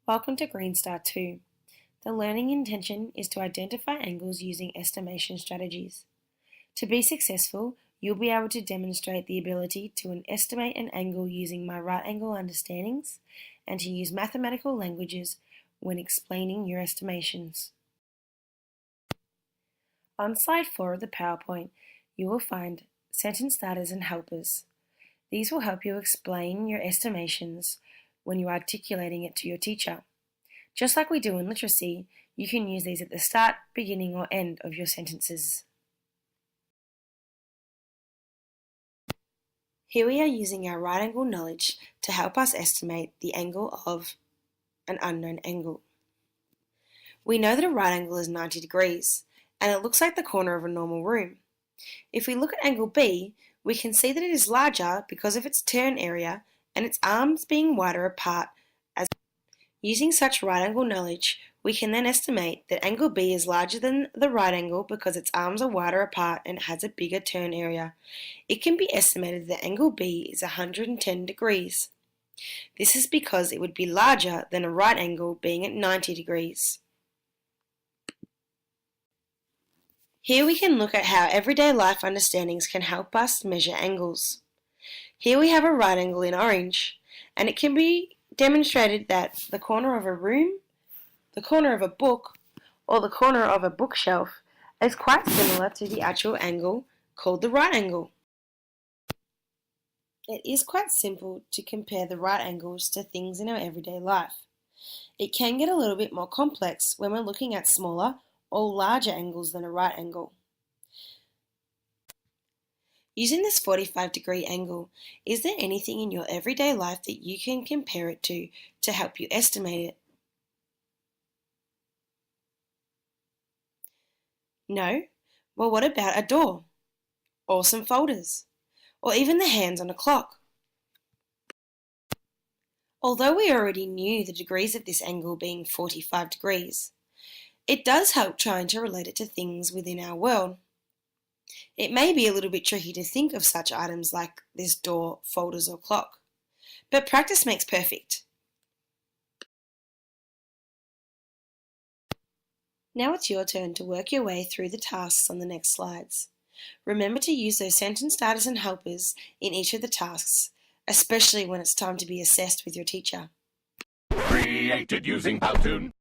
Welcome to Green Star 2. The learning intention is to identify angles using estimation strategies. To be successful, you'll be able to demonstrate the ability to estimate an angle using my right angle understandings and to use mathematical languages when explaining your estimations. On slide 4 of the PowerPoint, you will find sentence starters and helpers. These will help you explain your estimations when you're articulating it to your teacher. Just like we do in literacy, you can use these at the start, beginning, or end of your sentences. Here we are using our right angle knowledge to help us estimate the angle of an unknown angle. We know that a right angle is 90 degrees, and it looks like the corner of a normal room. If we look at angle B, we can see that it is larger because of its turn area and its arms being wider apart. Using such right angle knowledge, we can then estimate that angle B is larger than the right angle because its arms are wider apart and it has a bigger turn area. It can be estimated that angle B is 110 degrees. This is because it would be larger than a right angle being at 90 degrees. Here we can look at how everyday life understandings can help us measure angles. Here we have a right angle in orange, and it can be demonstrated that the corner of a room, the corner of a book, or the corner of a bookshelf is quite similar to the actual angle called the right angle. It is quite simple to compare the right angles to things in our everyday life. It can get a little bit more complex when we're looking at smaller or larger angles than a right angle. Using this 45-degree angle, is there anything in your everyday life that you can compare it to help you estimate it? No? Well, what about a door? Or some folders? Or even the hands on a clock? Although we already knew the degrees of this angle being 45 degrees, it does help trying to relate it to things within our world. It may be a little bit tricky to think of such items like this door, folders, or clock, but practice makes perfect. Now it's your turn to work your way through the tasks on the next slides. Remember to use those sentence starters and helpers in each of the tasks, especially when it's time to be assessed with your teacher. Created using Powtoon.